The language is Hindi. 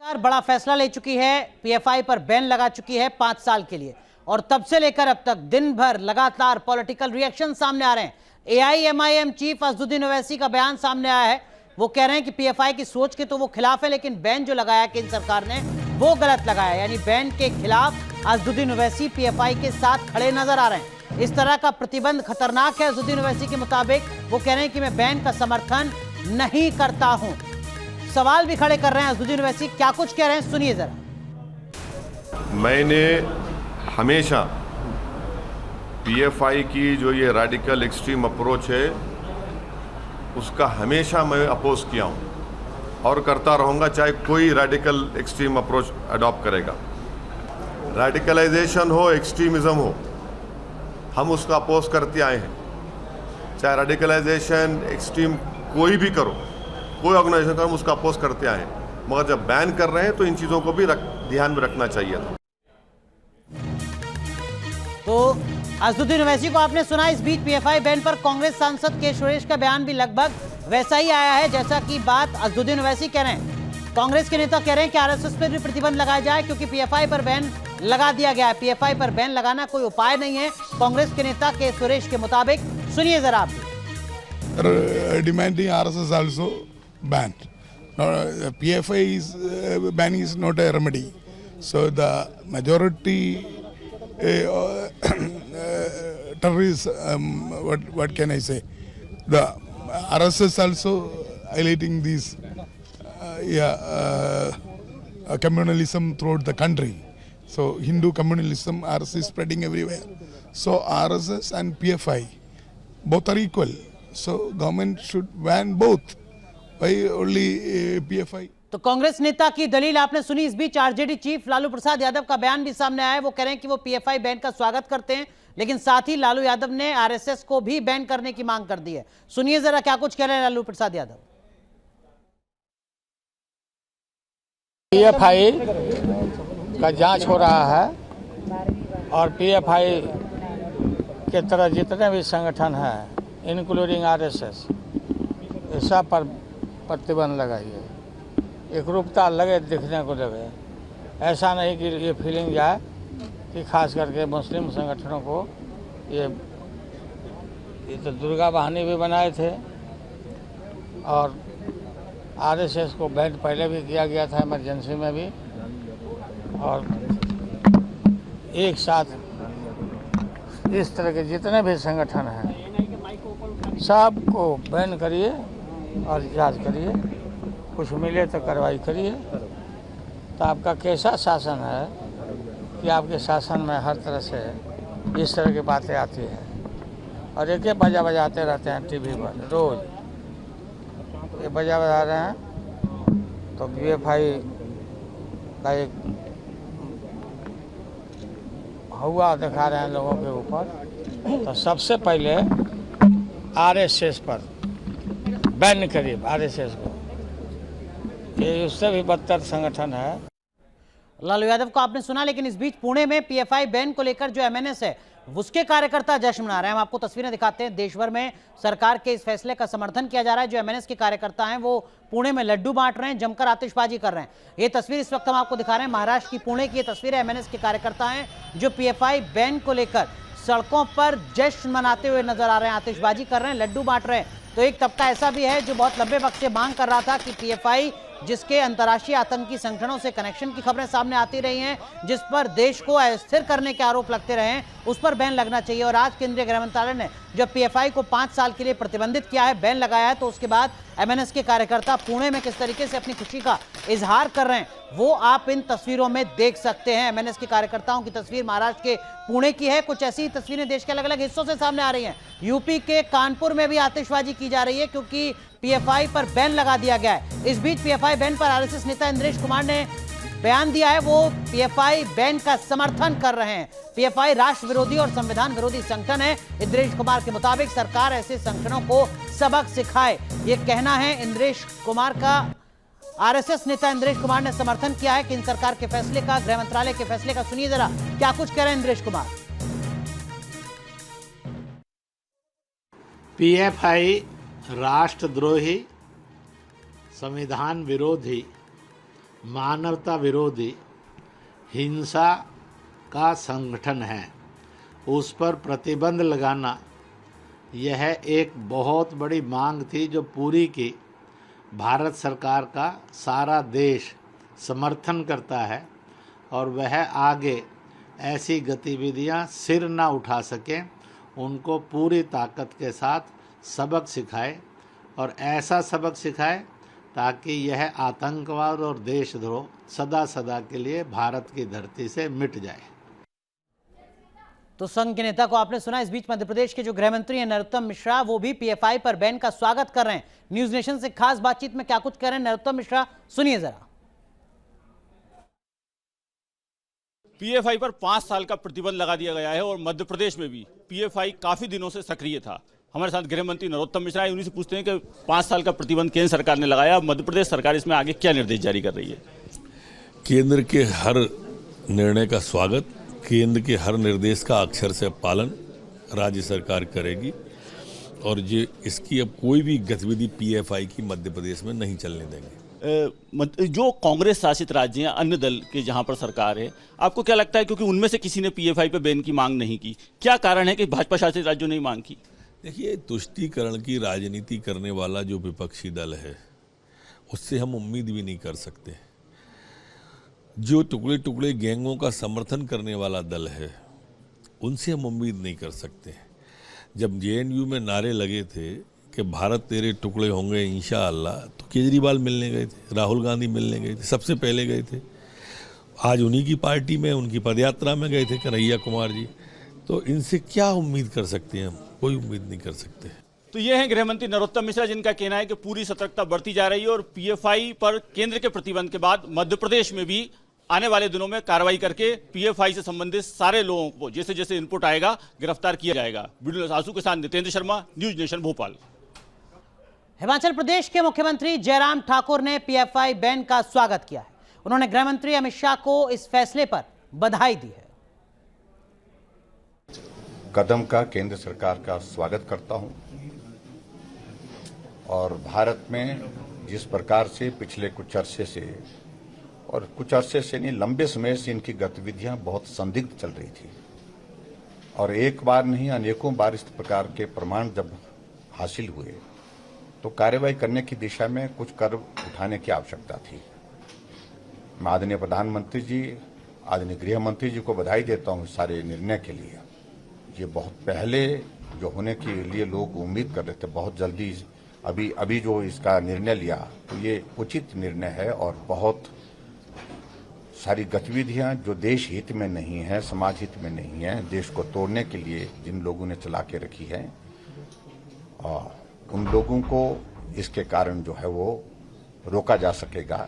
सरकार बड़ा फैसला ले चुकी है, पीएफआई पर बैन लगा चुकी है 5 साल के लिए। और तब से लेकर अब तक दिन भर लगातार पॉलिटिकल रिएक्शन सामने आ रहे हैं। एआईएमआईएम चीफ असदुद्दीन ओवैसी का बयान सामने आया है। वो कह रहे हैं कि पीएफआई की सोच के तो वो खिलाफ है, लेकिन बैन जो लगाया केंद्र सरकार ने वो गलत लगाया। यानी बैन के खिलाफ असदुद्दीन ओवैसी पीएफआई के साथ खड़े नजर आ रहे हैं। इस तरह का प्रतिबंध खतरनाक है असदुद्दीन ओवैसी के मुताबिक। वो कह रहे हैं कि मैं बैन का समर्थन नहीं करता हूं। सवाल भी खड़े कर रहे हैं असदुद्दीन ओवैसी, क्या कुछ कह रहे हैं सुनिए जरा। मैंने हमेशा पीएफआई की जो ये रेडिकल एक्सट्रीम अप्रोच है उसका हमेशा मैं अपोज किया हूं और करता रहूंगा, चाहे कोई रेडिकल एक्सट्रीम अप्रोच अडॉप्ट करेगा। रेडिकलाइजेशन हो, एक्सट्रीमिज्म हो, हम उसका अपोज करते आए हैं। चाहे रेडिकलाइजेशन एक्सट्रीम कोई भी करो, कोई ऑर्गेनाइजेशन करो, हम उसका अपोज करते आए हैं। मगर जब बैन कर रहे हैं तो इन चीज़ों को भी ध्यान में रखना चाहिए था। तो असदुद्दीन ओवैसी को आपने सुना। इस बीच पीएफआई बैन पर कांग्रेस सांसद के सुरेश का बयान भी लगभग वैसा ही आया है जैसा कि बात असदुद्दीन ओवैसी कह रहे हैं। कांग्रेस के नेता कह रहे हैं कि आरएसएस पर भी प्रतिबंध लगाया जाए, क्योंकि पीएफआई पर बैन लगा दिया गया है। पीएफआई पर बैन लगाना कोई उपाय नहीं है कांग्रेस के नेता के सुरेश के मुताबिक। सुनिए जरा आप। Demanding RSS also banned. PFI is ban is not a remedy. So the majority terrorists, what can I say? The RSS also highlighting these communalism throughout the country. So Hindu communalism, RSS is spreading everywhere. So RSS and PFI both are equal. So government should ban both. Why only PFI? तो कांग्रेस नेता की दलील आपने सुनी। इस बीच आरजेडी चीफ लालू प्रसाद यादव का बयान भी सामने आया है। वो कह रहे हैं कि वो पीएफआई बैन का स्वागत करते हैं, लेकिन साथ ही लालू यादव ने आरएसएस को भी बैन करने की मांग कर दी है। सुनिए जरा क्या कुछ कह रहे हैं लालू प्रसाद यादव। पीएफआई का जांच हो रहा है और पीएफआई के तरह जितने भी संगठन हैं इंक्लूडिंग आरएसएस, सब पर प्रतिबंध लगाइए। एकरूपता लगे, दिखने को लगे। ऐसा नहीं कि ये फीलिंग जाए कि खास करके मुस्लिम संगठनों को ये तो दुर्गा वाहिनी भी बनाए थे और आरएसएस को बैन पहले भी किया गया था इमरजेंसी में भी। और एक साथ इस तरह के जितने भी संगठन हैं सबको बैन करिए और जांच करिए, कुछ मिले तो कार्रवाई करिए। तो आपका कैसा शासन है कि आपके शासन में हर तरह से इस तरह की बातें आती हैं और एक बजा बजाते रहते हैं टीवी पर रोज। ये बजा बजा रहे हैं तो पीएफआई का एक हुआ दिखा रहे हैं लोगों के ऊपर। तो सबसे पहले आरएसएस पर बैन करिए, आरएसएस को। ये उससे भी बदतर संगठन है। लालू यादव को आपने सुना। लेकिन इस बीच पुणे में पीएफआई बैन को लेकर जो एमएनएस है उसके कार्यकर्ता जश्न मना रहे हैं। हम आपको तस्वीरें दिखाते हैं। देश भर में सरकार के इस फैसले का समर्थन किया जा रहा है। जो एमएनएस के कार्यकर्ता हैं वो पुणे में लड्डू बांट रहे हैं, जमकर आतिशबाजी कर रहे हैं। ये तस्वीर इस वक्त हम आपको दिखा रहे हैं। महाराष्ट्र की पुणे की ये तस्वीर है। एमएनएस के कार्यकर्ता हैं जो पीएफआई बैन को लेकर सड़कों पर जश्न मनाते हुए नजर आ रहे हैं, आतिशबाजी कर रहे हैं, लड्डू बांट रहे हैं। तो एक तबका ऐसा भी है जो बहुत लंबे वक्त से मांग कर रहा था कि पीएफआई, जिसके अंतर्राष्ट्रीय आतंकी संगठनों से कनेक्शन की खबरें सामने आती रही हैं, जिस पर देश को अस्थिर करने के आरोप लगते रहे हैं, उस पर बैन लगना चाहिए। और आज केंद्रीय गृह मंत्रालय ने जब पीएफआई को 5 साल के लिए प्रतिबंधित किया है, बैन लगाया है, तो उसके बाद एमएनएस के कार्यकर्ता पुणे में किस तरीके से अपनी खुशी का इजहार कर रहे हैं वो आप इन तस्वीरों में देख सकते हैं। एमएनएस के कार्यकर्ताओं की तस्वीर महाराष्ट्र के पुणे की है। कुछ ऐसी तस्वीरें देश के अलग अलग हिस्सों से सामने आ रही हैं। यूपी के कानपुर में भी आतिशबाजी की जा रही है क्योंकि पीएफआई पर बैन लगा दिया गया है। इस बीच पीएफआई बैन पर आरएसएस नेता इंद्रेश कुमार ने बयान दिया है। वो पीएफआई बैन का समर्थन कर रहे हैं। पीएफआई राष्ट्र विरोधी और संविधान विरोधी संगठन है। इंद्रेश कुमार के मुताबिक सरकार ऐसे संगठनों को सबक सिखाए, ये कहना है इंद्रेश कुमार का। आरएसएस नेता इंद्रेश कुमार ने समर्थन किया है केंद्र सरकार के फैसले का, गृह मंत्रालय के फैसले का। सुनिए जरा क्या कुछ कह रहे हैं इंद्रेश कुमार। पीएफआई राष्ट्रद्रोही, संविधान विरोधी मानवता विरोधी हिंसा का संगठन है, उस पर प्रतिबंध लगाना यह एक बहुत बड़ी मांग थी जो पूरी की भारत सरकार का सारा देश समर्थन करता है और वह आगे ऐसी गतिविधियां सिर ना उठा सकें, उनको पूरी ताकत के साथ सबक सिखाए और ऐसा सबक सिखाए ताकि यह आतंकवाद और देशद्रोह सदा सदा के लिए भारत की धरती से मिट जाए। तो संघ के नेता को आपने सुना। इस बीच मध्य प्रदेश के जो गृह मंत्री हैं नरोत्तम मिश्रा, वो भी पीएफआई पर बैन का स्वागत कर रहे हैं। न्यूज नेशन से खास बातचीत में क्या कुछ कह रहे हैं नरोत्तम मिश्रा, सुनिए जरा। पीएफआई पर 5 साल का प्रतिबंध लगा दिया गया है और मध्य प्रदेश में भी पीएफआई काफी दिनों से सक्रिय था। हमारे साथ गृह मंत्री नरोत्तम मिश्रा है, उन्हीं से पूछते हैं कि 5 साल का प्रतिबंध केंद्र सरकार ने लगाया, मध्य प्रदेश सरकार इसमें आगे क्या निर्देश जारी कर रही है? केंद्र के हर निर्णय का स्वागत, केंद्र के हर निर्देश का अक्षर से पालन राज्य सरकार करेगी और ये इसकी अब कोई भी गतिविधि पीएफआई की मध्य प्रदेश में नहीं चलने देंगे। जो कांग्रेस शासित राज्य हैं, अन्य दल के जहां पर सरकार है, आपको क्या लगता है, क्योंकि उनमें से किसी ने पीएफआई पर बैन की मांग नहीं की, क्या कारण है कि भाजपा शासित राज्यों ने मांग की? देखिए, तुष्टीकरण की राजनीति करने वाला जो विपक्षी दल है उससे हम उम्मीद भी नहीं कर सकते। जो टुकड़े टुकड़े गैंगों का समर्थन करने वाला दल है उनसे हम उम्मीद नहीं कर सकते। जब जेएनयू में नारे लगे थे कि भारत तेरे टुकड़े होंगे इंशाअल्लाह, तो केजरीवाल मिलने गए थे, राहुल गांधी मिलने गए थे, सबसे पहले गए थे। आज उन्हीं की पार्टी में उनकी पदयात्रा में गए थे कन्हैया कुमार जी। तो इनसे क्या उम्मीद कर सकते हैं हम? कोई उम्मीद नहीं कर सकते। तो ये हैं गृह मंत्री नरोत्तम मिश्रा, जिनका कहना है कि पूरी सतर्कता बढ़ती जा रही है और पीएफआई पर केंद्र के प्रतिबंध के बाद मध्य प्रदेश में भी आने वाले दिनों में कार्रवाई करके पीएफआई से संबंधित सारे लोगों को जैसे जैसे इनपुट आएगा गिरफ्तार किया जाएगा। वीडियो सासू के साथ नितेंद्र शर्मा, न्यूज नेशन भोपाल। हिमाचल प्रदेश के मुख्यमंत्री जयराम ठाकुर ने पीएफआई बैन का स्वागत किया है। उन्होंने गृह मंत्री अमित शाह को इस फैसले पर बधाई दी है। कदम का केंद्र सरकार का स्वागत करता हूं और भारत में जिस प्रकार से पिछले कुछ अरसे से नहीं, लंबे समय से इनकी गतिविधियां बहुत संदिग्ध चल रही थी और एक बार नहीं अनेकों बार इस प्रकार के प्रमाण जब हासिल हुए तो कार्रवाई करने की दिशा में कुछ कदम उठाने की आवश्यकता थी। मैं आदरणीय प्रधानमंत्री जी, आदरणीय गृह मंत्री जी को बधाई देता हूं सारे निर्णय के लिए। ये बहुत पहले जो होने के लिए लोग उम्मीद कर रहे थे, बहुत जल्दी अभी जो इसका निर्णय लिया तो ये उचित निर्णय है और बहुत सारी गतिविधियां जो देश हित में नहीं है, समाज हित में नहीं है, देश को तोड़ने के लिए जिन लोगों ने चला के रखी है, उन लोगों को इसके कारण जो है वो रोका जा सकेगा।